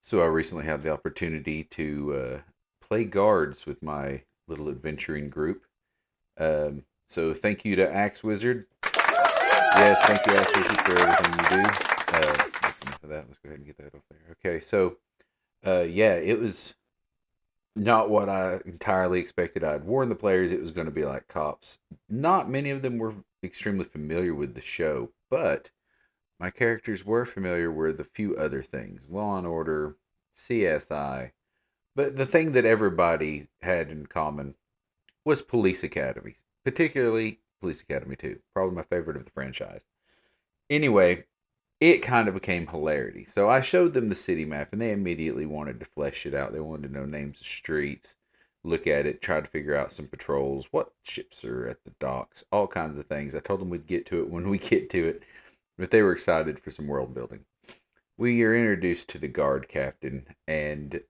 So I recently had the opportunity to play guards with my little adventuring group. So thank you to Axe Wizard. Yes, thank you, Axe Wizard, for everything you do. That's enough of that. Let's go ahead and get that off there. Okay, so yeah, it was not what I entirely expected. I'd warned the players it was going to be like cops. Not many of them were extremely familiar with the show, but my characters were familiar with a few other things: Law and Order, CSI. But the thing that everybody had in common was Police Academy, particularly Police Academy 2, probably my favorite of the franchise. Anyway, it kind of became hilarity. So I showed them the city map, and they immediately wanted to flesh it out. They wanted to know names of streets, look at it, try to figure out some patrols, what ships are at the docks, all kinds of things. I told them we'd get to it when we get to it, but they were excited for some world building. We are introduced to the guard captain, and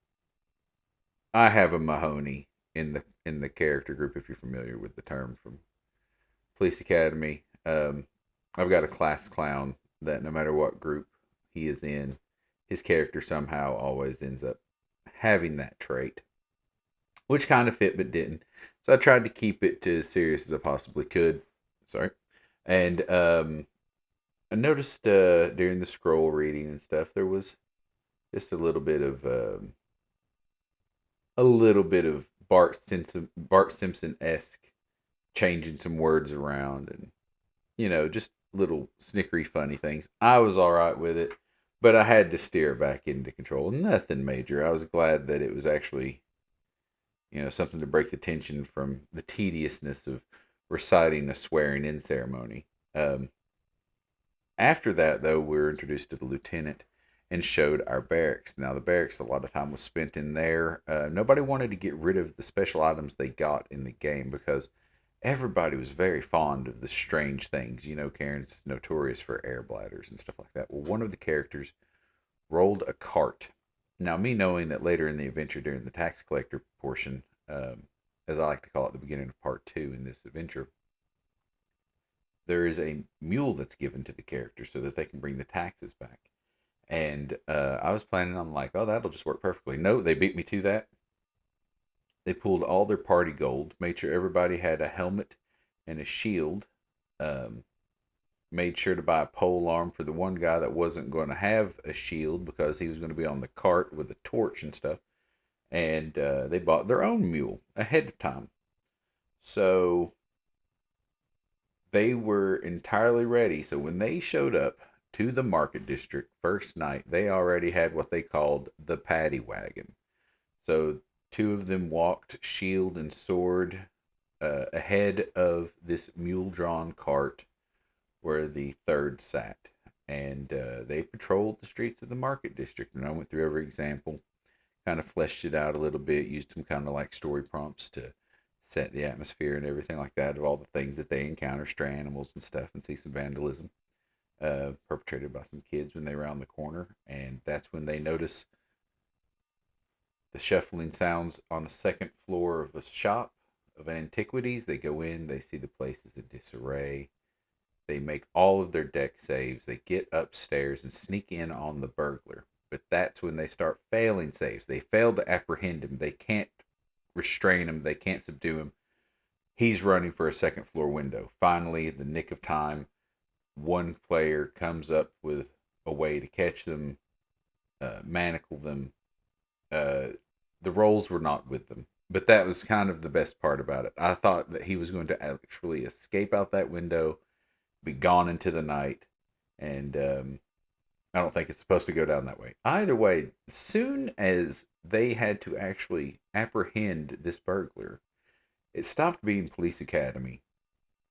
I have a Mahoney in the character group. If you're familiar with the term from Police Academy, I've got a class clown that no matter what group he is in, his character somehow always ends up having that trait, which kind of fit but didn't. So I tried to keep it to as serious as I possibly could. Sorry, and I noticed during the scroll reading and stuff there was just a little bit of Bart Simpson esque changing some words around, and just little snickery funny things. I was all right with it, but I had to steer back into control. Nothing major. I was glad that it was actually something to break the tension from the tediousness of reciting a swearing in ceremony. Um, After that, though, we were introduced to the lieutenant and showed our barracks. Now, the barracks, a lot of time was spent in there. Nobody wanted to get rid of the special items they got in the game because everybody was very fond of the strange things. Cairn's notorious for air bladders and stuff like that. Well, one of the characters rolled a cart. Now, me knowing that later in the adventure, during the tax collector portion, as I like to call it, the beginning of part two in this adventure, there is a mule that's given to the character so that they can bring the taxes back. And I was planning on like, oh, that'll just work perfectly. No, they beat me to that. They pulled all their party gold, made sure everybody had a helmet and a shield. Um, Made sure to buy a pole arm for the one guy that wasn't going to have a shield because he was going to be on the cart with a torch and stuff. And they bought their own mule ahead of time. So they were entirely ready. So when they showed up to the market district first night, they already had what they called the paddy wagon. So two of them walked shield and sword ahead of this mule drawn cart where the third sat. And they patrolled the streets of the market district. And I went through every example, kind of fleshed it out a little bit, used them kind of like story prompts to set the atmosphere and everything like that of all the things that they encounter, stray animals and stuff, and see some vandalism perpetrated by some kids when they round the corner. And that's when they notice the shuffling sounds on the second floor of a shop of antiquities. They go in, they see the place is in disarray. They make all of their deck saves. They get upstairs and sneak in on the burglar. But that's when they start failing saves. They fail to apprehend him. They can't restrain him. They can't subdue him. He's running for a second floor window. Finally, in the nick of time, one player comes up with a way to catch them, manacle them. Uh, the rolls were not with them. But that was kind of the best part about it. I thought that he was going to actually escape out that window, be gone into the night, and I don't think it's supposed to go down that way. Either way, soon as they had to actually apprehend this burglar, it stopped being Police Academy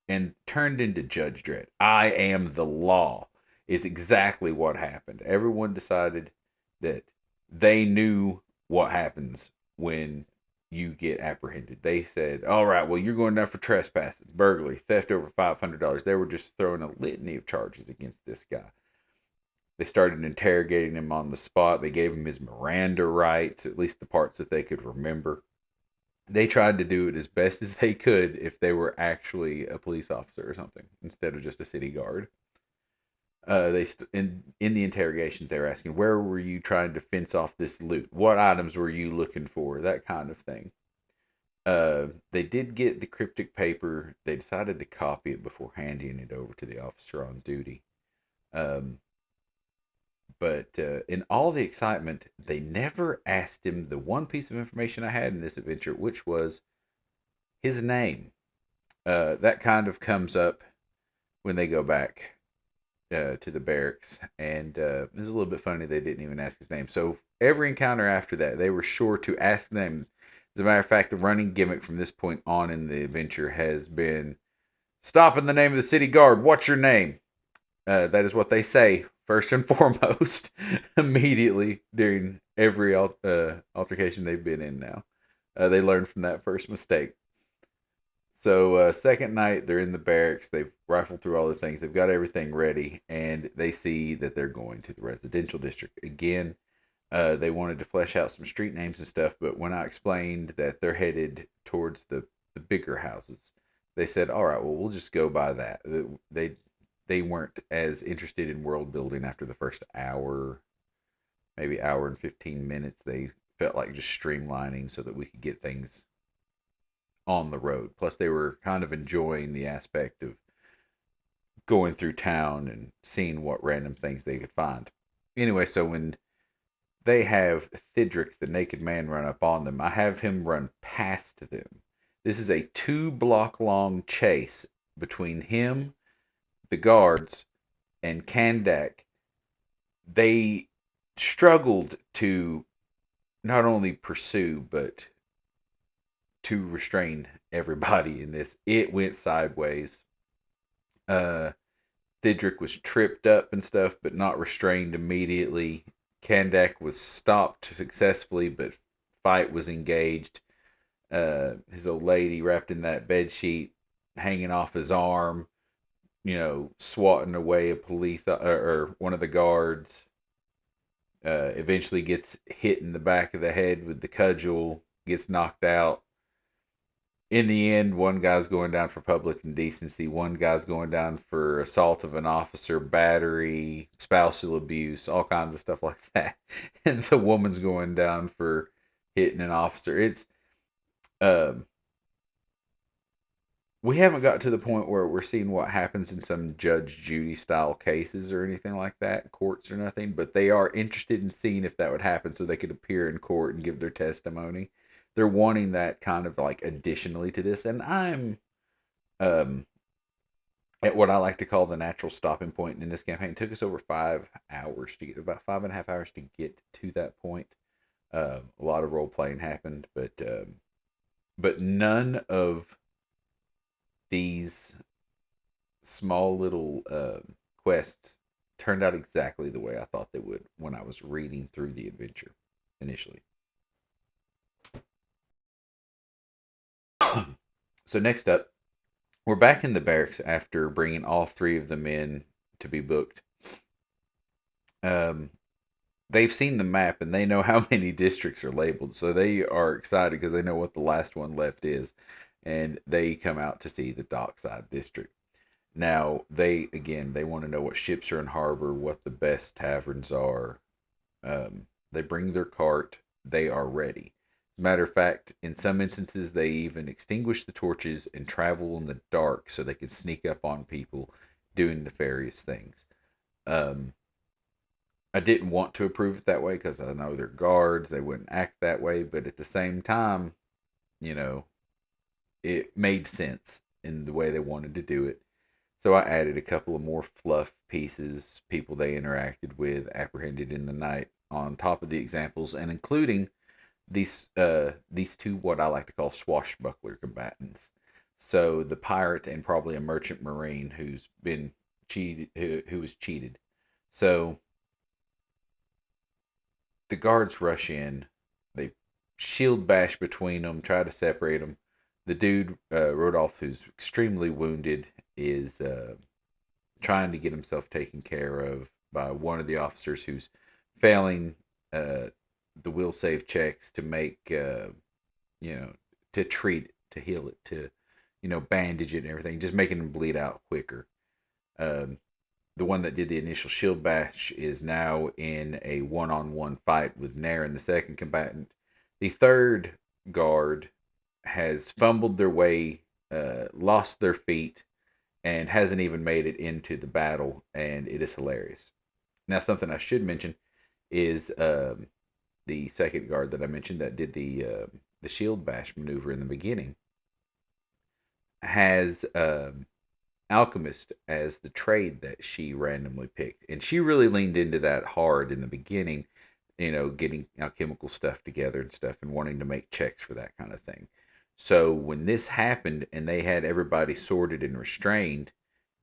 and turned into Judge Dredd. I am the law is exactly what happened. Everyone decided that they knew what happens when you get apprehended. They said, all right, well, you're going down for trespassing, burglary, theft over $500. They were just throwing a litany of charges against this guy. They started interrogating him on the spot. They gave him his Miranda rights, at least the parts that they could remember. They tried to do it as best as they could if they were actually a police officer or something instead of just a city guard. In the interrogations they were asking, where were you trying to fence off this loot? What items were you looking for? That kind of thing. They did get the cryptic paper. They decided to copy it before handing it over to the officer on duty. Um, but in all the excitement, they never asked him the one piece of information I had in this adventure, which was his name. That kind of comes up when they go back to the barracks, and it's a little bit funny they didn't even ask his name. So every encounter after that, they were sure to ask them. As a matter of fact, the running gimmick from this point on in the adventure has been stop in the name of the city guard. What's your name? That is what they say first and foremost, immediately during every altercation they've been in now. They learned from that first mistake. So second night, they're in the barracks. They've rifled through all the things. They've got everything ready, and they see that they're going to the residential district again. They wanted to flesh out some street names and stuff, but when I explained that they're headed towards the bigger houses, they said, "All right, well, we'll just go by that." They weren't as interested in world building after the first hour, maybe hour and 15 minutes. They felt like just streamlining so that we could get things on the road. Plus, they were kind of enjoying the aspect of going through town and seeing what random things they could find. Anyway, so when they have Thidric, the naked man, run up on them, I have him run past them. This is a 2 block long chase between him, the guards, and Kandak. They struggled to not only pursue, but to restrain everybody in this. It went sideways. Uh, Thidric was tripped up and stuff, but not restrained immediately. Kandak was stopped successfully, but fight was engaged. His old lady wrapped in that bed sheet, hanging off his arm, swatting away a police or one of the guards. Eventually gets hit in the back of the head with the cudgel, gets knocked out. In the end, one guy's going down for public indecency, one guy's going down for assault of an officer, battery, spousal abuse, all kinds of stuff like that. And the woman's going down for hitting an officer. It's um we haven't got to the point where we're seeing what happens in some Judge Judy style cases or anything like that, courts or nothing, but they are interested in seeing if that would happen so they could appear in court and give their testimony. They're wanting that kind of like additionally to this, and I'm um, at what I like to call the natural stopping point in this campaign. It took us over 5 hours to get about 5.5 hours to get to that point. A lot of role playing happened, but none of these small little quests turned out exactly the way I thought they would when I was reading through the adventure initially. So next up, we're back in the barracks after bringing all three of the men to be booked. Um, they've seen the map and they know how many districts are labeled, so they are excited because they know what the last one left is, and they come out to see the dockside district. Now they want to know what ships are in harbor, what the best taverns are. They bring their cart. They are ready. As a matter of fact, in some instances, they even extinguish the torches and travel in the dark so they can sneak up on people doing nefarious things. Um, I didn't want to approve it that way because I know they're guards. They wouldn't act that way. But at the same time, you know, it made sense in the way they wanted to do it. So I added a couple of more fluff pieces, people they interacted with, apprehended in the night, on top of the examples, and including these two what I like to call swashbuckler combatants. So the pirate and probably a merchant marine who's been cheated, who was cheated. So the guards rush in, they shield bash between them, try to separate them. The dude Rodolph, who's extremely wounded, is trying to get himself taken care of by one of the officers who's failing uh, the will save checks to make you know to treat it, to heal it, to bandage it and everything, just making him bleed out quicker. Um, the one that did the initial shield bash is now in a one-on-one fight with Naren, the second combatant. The third guard has fumbled their way, lost their feet, and hasn't even made it into the battle, and it is hilarious. Now, something I should mention is the second guard that I mentioned that did the shield bash maneuver in the beginning has alchemist as the trade that she randomly picked, and she really leaned into that hard in the beginning. Getting alchemical stuff together and stuff, and wanting to make checks for that kind of thing. So when this happened, and they had everybody sorted and restrained,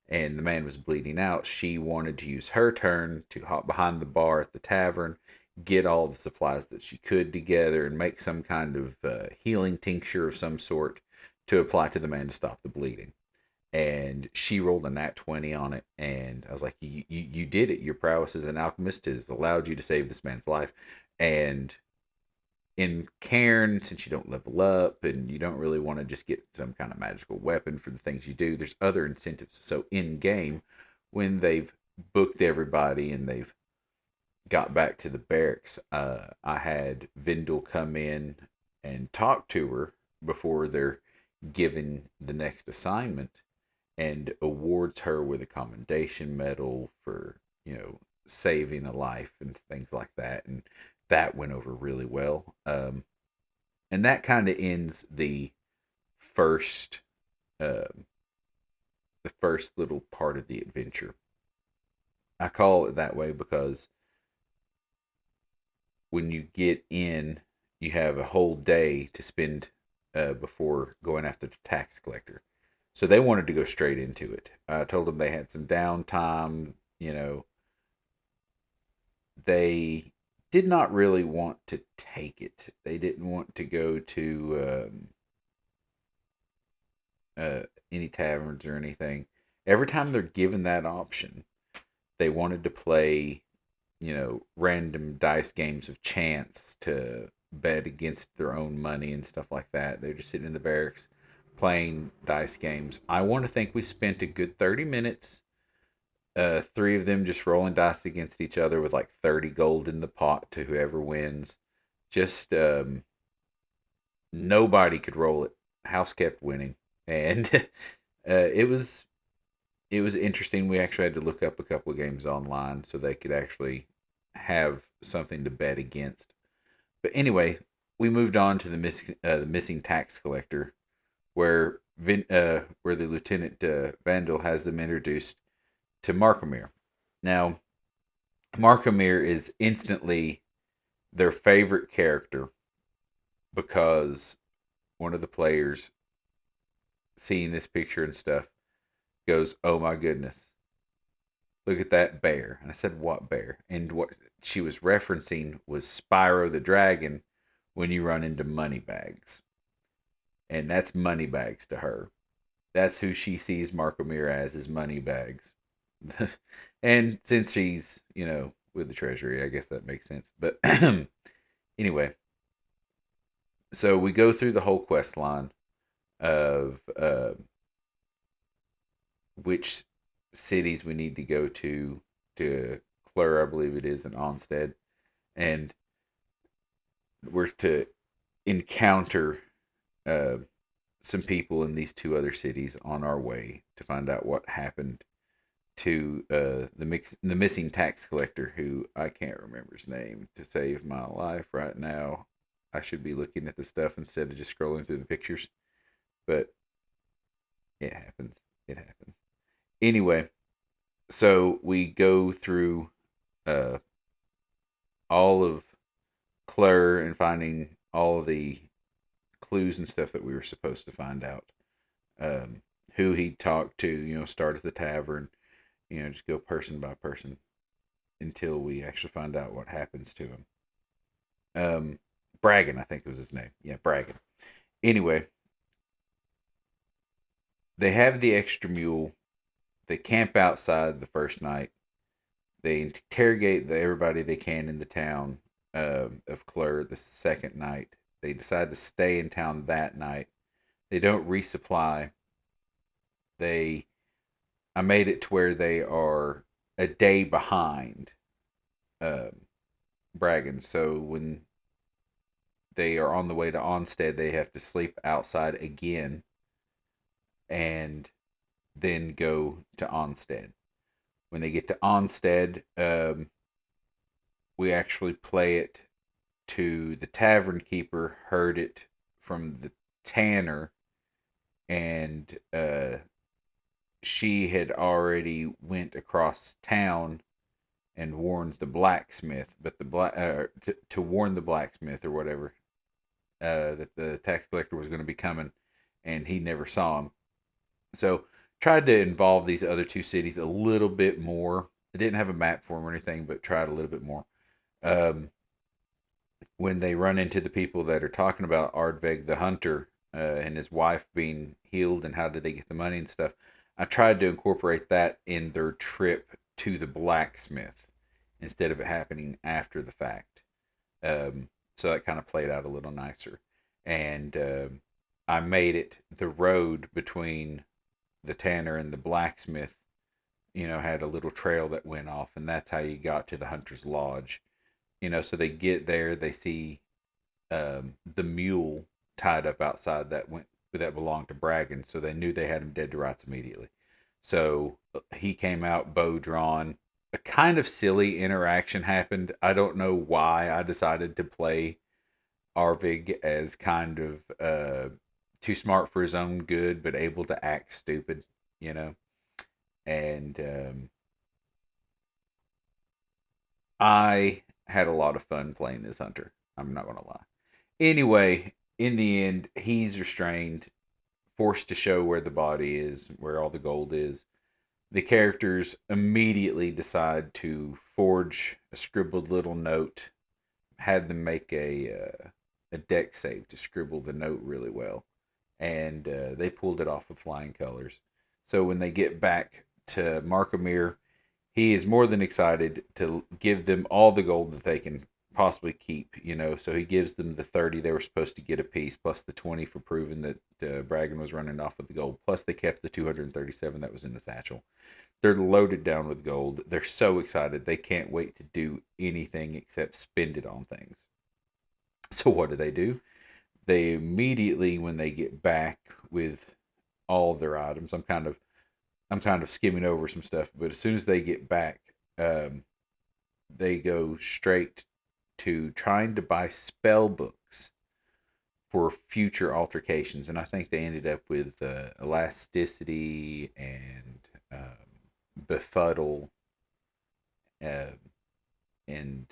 and the man was bleeding out, she wanted to use her turn to hop behind the bar at the tavern, get all the supplies that she could together, and make some kind of healing tincture of some sort to apply to the man to stop the bleeding. And she rolled a nat 20 on it, and I was like, you did it. Your prowess as an alchemist has allowed you to save this man's life. And in Cairn, since you don't level up and you don't really want to just get some kind of magical weapon for the things you do, there's other incentives. So in game, when they've booked everybody and they've got back to the barracks, I had Vindel come in and talk to her before they're given the next assignment, and awards her with a commendation medal for saving a life and things like that. And that went over really well. And that kind of ends first uh, the first little part of the adventure. I call it that way because when you get in, you have a whole day to spend before going after the tax collector. So they wanted to go straight into it. I told them they had some downtime. They did not really want to take it. They didn't want to go to any taverns or anything. Every time they're given that option, they wanted to play, random dice games of chance to bet against their own money and stuff like that. They're just sitting in the barracks playing dice games. I want to think we spent a good 30 minutes, three of them just rolling dice against each other with like 30 gold in the pot to whoever wins. Just nobody could roll it. House kept winning, and it was interesting. We actually had to look up a couple of games online so they could actually have something to bet against. But anyway, we moved on to the missing tax collector, where the lieutenant Vandal has them introduced to Markomir. Now, Markomir is instantly their favorite character because one of the players, seeing this picture and stuff, goes, "Oh my goodness, look at that bear." And I said, "What bear?" And what she was referencing was Spyro the Dragon when you run into Moneybags. And that's Moneybags to her. That's who she sees Markomir as, is Moneybags. And since she's, with the treasury, I guess that makes sense. But anyway, so we go through the whole quest line of which cities we need to go to Clare, I believe it is, in Onstead, and we're to encounter uh, some people in these two other cities on our way to find out what happened to the missing tax collector, who I can't remember his name to save my life right now. I should be looking at the stuff instead of just scrolling through the pictures, but it happens. It happens. Anyway, so we go through uh, all of Claire and finding all of the clues and stuff that we were supposed to find out. Um, who he talked to, start at the tavern, just go person by person until we actually find out what happens to him. Braggin, I think was his name. Yeah, Braggin. Anyway, they have the extra mule. They camp outside the first night. They interrogate everybody they can in the town of Clare the second night. They decide to stay in town that night. They don't resupply. They, I made it to where they are a day behind um, Braggin. So when they are on the way to Onstead, they have to sleep outside again and then go to Onstead. When they get to Onstead, we actually play it to the tavern keeper, heard it from the tanner, and she had already went across town and warned the blacksmith, but the to warn the blacksmith or whatever that the tax collector was going to be coming, and he never saw him. So tried to involve these other two cities a little bit more. I didn't have a map for them or anything, but tried a little bit more. Um, when they run into the people that are talking about Ardbeg the hunter and his wife being healed and how did they get the money and stuff, I tried to incorporate that in their trip to the blacksmith instead of it happening after the fact. So that kind of played out a little nicer. And I made it the road between the tanner and the blacksmith, had a little trail that went off, and that's how you got to the hunter's lodge. So they get there, they see the mule tied up outside that belonged to Braggin, so they knew they had him dead to rights immediately. So he came out, bow drawn. A kind of silly interaction happened. I don't know why I decided to play Arvig as kind of too smart for his own good, but able to act stupid, you know. And I had a lot of fun playing this hunter. I'm not gonna lie. Anyway, in the end, he's restrained, forced to show where the body is, where all the gold is. The characters immediately decide to forge a scribbled little note. Had them make a deck save to scribble the note really well, and they pulled it off with flying colors. So when they get back to Markomir, he is more than excited to give them all the gold that they can possibly keep. So he gives them the 30 they were supposed to get a piece, plus the 20 for proving that Bragan was running off with the gold, plus they kept the 237 that was in the satchel. They're loaded down with gold. They're so excited. They can't wait to do anything except spend it on things. So what do? They immediately, when they get back with all their items, I'm kind of skimming over some stuff, but as soon as they get back, um, they go straight to trying to buy spell books for future altercations, and I think they ended up with elasticity and befuddle, uh, and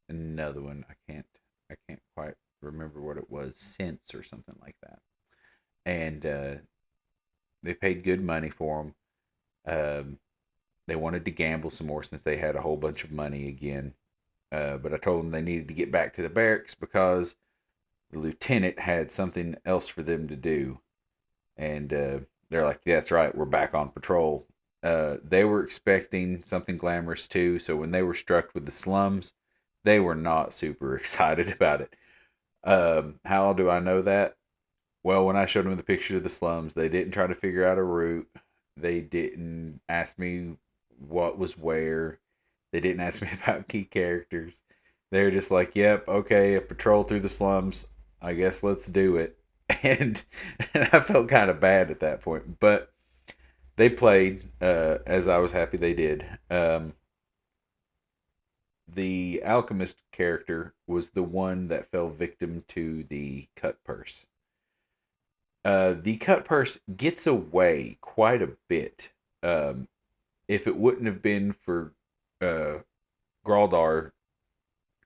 another one. I can't quite remember what it was, sense or something like that. And they paid good money for them. Um, they wanted to gamble some more since they had a whole bunch of money again. But I told them they needed to get back to the barracks because the lieutenant had something else for them to do. And they're like, yeah, that's right, we're back on patrol. They were expecting something glamorous too, so when they were struck with the slums, they were not super excited about it. How do I know that? Well, when I showed them the picture of the slums, they didn't try to figure out a route. They didn't ask me what was where. They didn't ask me about key characters. They were just like, "Yep, okay, a patrol through the slums. I guess let's do it." And, and I felt kind of bad at that point, but they played as I was happy they did. The alchemist character was the one that fell victim to the cut purse. The cut purse gets away quite a bit. Um, if it wouldn't have been for uh, Graldar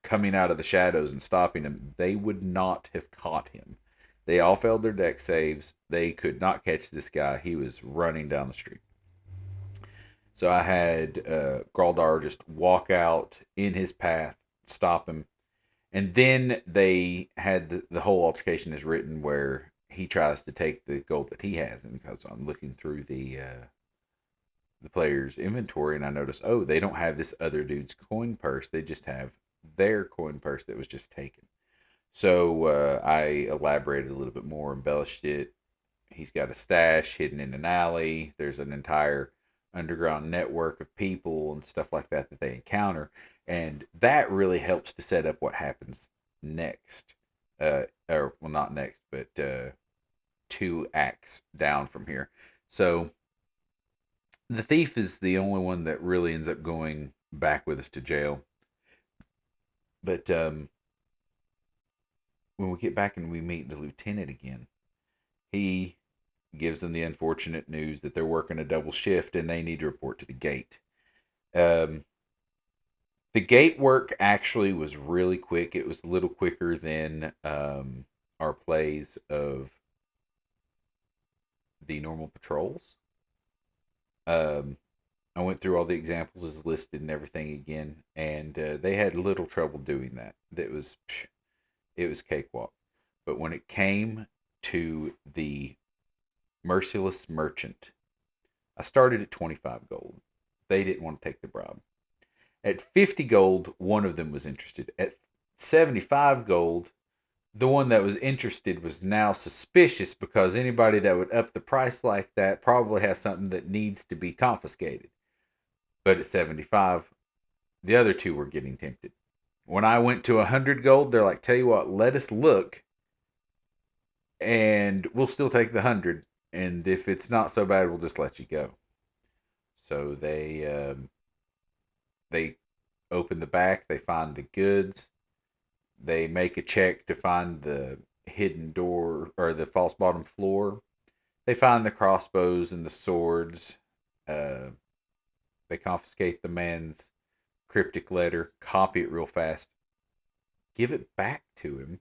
coming out of the shadows and stopping him, they would not have caught him. They all failed their deck saves. They could not catch this guy. He was running down the street. So I had Graldar just walk out in his path, stop him, and then they had the whole altercation is written where he tries to take the gold that he has, and because I'm looking through the player's inventory, and I notice, oh, they don't have this other dude's coin purse. They just have their coin purse that was just taken. So I elaborated a little bit more, embellished it. He's got a stash hidden in an alley. There's an entire underground network of people and stuff like that that they encounter, and that really helps to set up what happens next. Or well, not next, but two acts down from here. So the thief is the only one that really ends up going back with us to jail. But when we get back and we meet the lieutenant again, he gives them the unfortunate news that they're working a double shift and they need to report to the gate. Um, the gate work actually was really quick. It was a little quicker than our plays of the normal patrols. Um, I went through all the examples as listed and everything again, and they had little trouble doing that. It was cakewalk. But when it came to the merciless merchant, I started at 25 gold. They didn't want to take the bribe. At 50 gold, one of them was interested. At 75 gold, the one that was interested was now suspicious because anybody that would up the price like that probably has something that needs to be confiscated. But at 75, the other two were getting tempted. When I went to 100 gold, they're like, tell you what, let us look and we'll still take the 100. And if it's not so bad, we'll just let you go. So they open the back, they find the goods, they make a check to find the hidden door or the false bottom floor. They find the crossbows and the swords. Uh, they confiscate the man's cryptic letter, copy it real fast, give it back to him,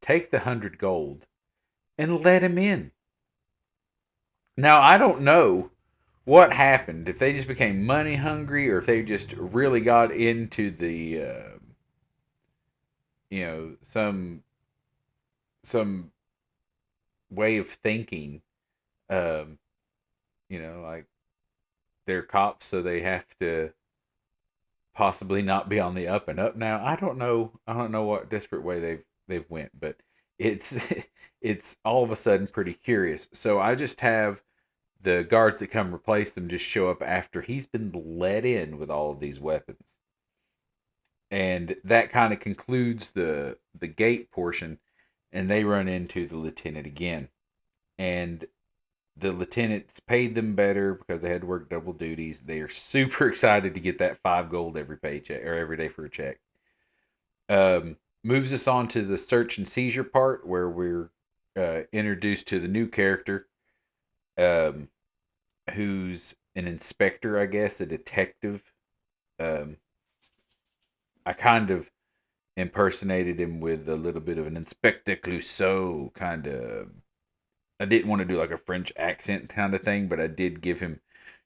take the 100 gold, and let him in. Now, I don't know what happened, if they just became money hungry or if they just really got into the, some way of thinking, um, like they're cops, so they have to possibly not be on the up and up. Now, I don't know. I don't know what desperate way they've went, but it's it's all of a sudden pretty curious. So I just have the guards that come replace them just show up after he's been let in with all of these weapons, and that kind of concludes the gate portion. And they run into the lieutenant again, and the lieutenants paid them better because they had to work double duties. They are super excited to get that 5 gold every paycheck or every day for a check. Moves us on to the search and seizure part where we're introduced to the new character, um, who's an inspector, I guess, a detective. Um, I kind of impersonated him with a little bit of an Inspector Clouseau kind of. I didn't want to do like a French accent kind of thing, but I did give him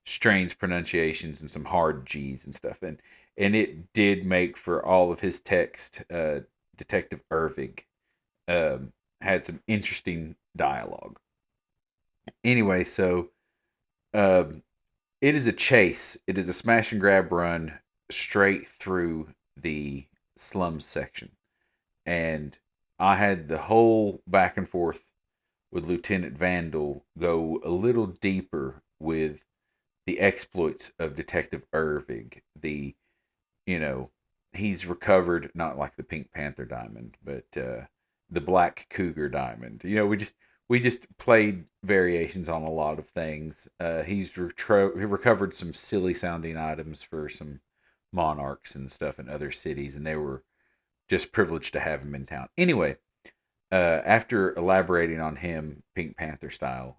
strange pronunciations and some hard G's and stuff, and it did make for all of his text. Detective Irvig had some interesting dialogue. Anyway, so um, it is a chase. It is a smash and grab run straight through the slums section, and I had the whole back and forth with Lieutenant Vandal go a little deeper with the exploits of Detective Irvig. You know, he's recovered not like the Pink Panther diamond, but the Black Cougar diamond. We just played variations on a lot of things. He recovered some silly sounding items for some monarchs and stuff in other cities, and they were just privileged to have him in town. Anyway, after elaborating on him Pink Panther style,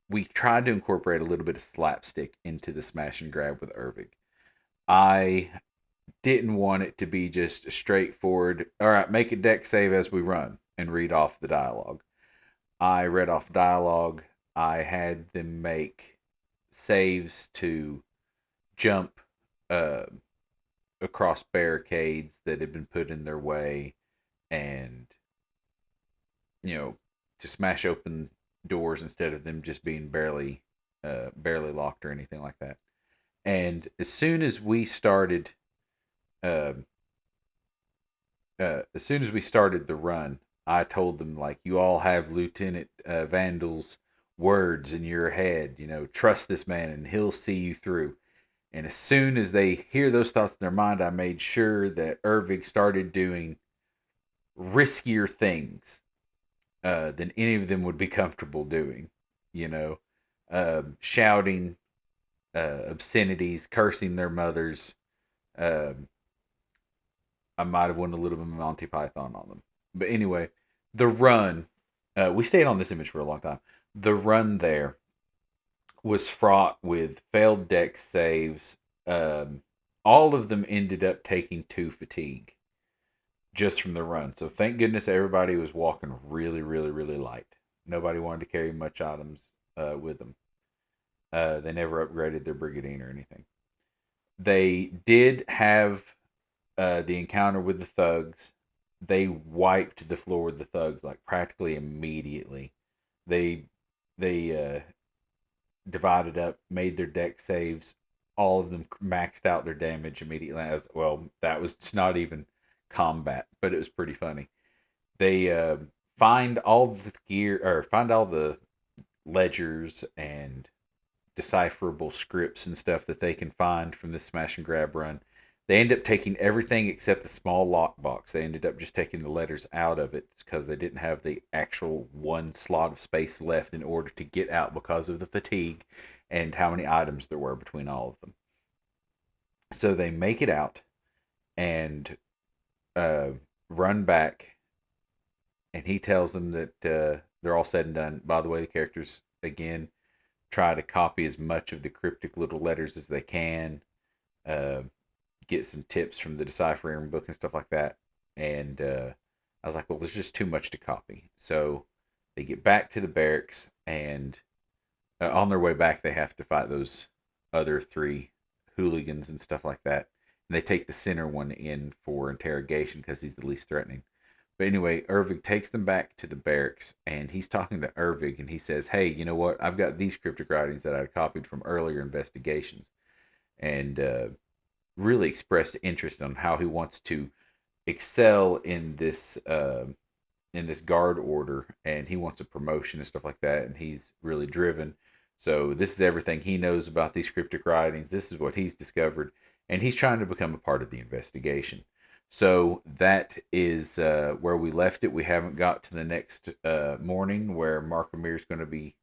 we tried to incorporate a little bit of slapstick into the smash and grab with Irvig. I didn't want it to be just a straightforward, all right, make a deck save as we run and read off the dialogue. I read off dialogue. I had them make saves to jump uh, across barricades that had been put in their way, and you know, to smash open doors instead of them just being barely locked or anything like that. And as soon as we started, uh, as soon as we started the run, I told them like, you all have Lieutenant Vandal's words in your head, trust this man and he'll see you through. And as soon as they hear those thoughts in their mind, I made sure that Ervig started doing riskier things than any of them would be comfortable doing. You know, shouting obscenities, cursing their mothers. Um I might have went a little bit of Monty Python on them. But anyway, the run, we stayed on this image for a long time. The run there was fraught with failed deck saves. Um, all of them ended up taking 2 fatigue just from the run. So thank goodness everybody was walking really, really, really light. Nobody wanted to carry much items with them. They never upgraded their brigandine or anything. They did have the encounter with the thugs. They wiped the floor with the thugs like practically immediately. They they divided up, made their deck saves. All of them maxed out their damage immediately. As well, that was not even combat, but it was pretty funny. They find all the gear or find all the ledgers and decipherable scripts and stuff that they can find from this smash and grab run. They end up taking everything except the small lockbox. They ended up just taking the letters out of it because they didn't have the actual one slot of space left in order to get out because of the fatigue and how many items there were between all of them. So they make it out and uh, run back, and he tells them that they're all said and done. By the way, the characters again try to copy as much of the cryptic little letters as they can. Uh, get some tips from the deciphering book and stuff like that. And I was like, well, there's just too much to copy. So they get back to the barracks, and on their way back, they have to fight those other 3 hooligans and stuff like that. And they take the center one in for interrogation because he's the least threatening. But anyway, Ervig takes them back to the barracks, and he's talking to Ervig, and he says, "Hey, you know what? I've got these cryptic writings that I copied from earlier investigations." And really expressed interest on how he wants to excel in this guard order, and he wants a promotion and stuff like that, and he's really driven. So this is everything he knows about these cryptic writings. This is what he's discovered, and he's trying to become a part of the investigation. So that is where we left it. We haven't got to the next morning where Mark Amir is going to be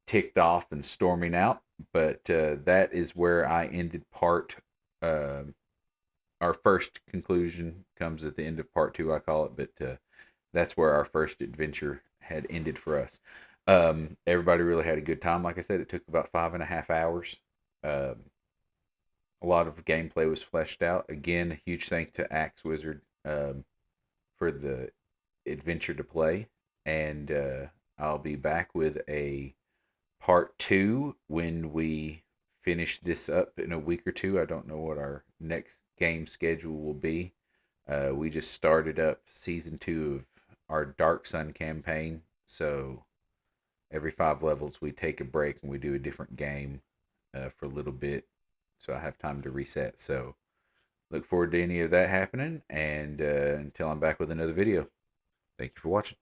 ticked off and storming out, but that is where I ended part uh, our first conclusion comes at the end of part 2, I call it, but that's where our first adventure had ended for us. Everybody really had a good time. Like I said, it took about 5.5 hours. Um, a lot of gameplay was fleshed out. Again, a huge thank to Axe Wizard for the adventure to play, and I'll be back with a part 2 when we finish this up in a week or two. I don't know what our next game schedule will be. We just started up season 2 of our Dark Sun campaign, so every 5 levels we take a break and we do a different game for a little bit, so I have time to reset. So look forward to any of that happening, and until I'm back with another video, thank you for watching.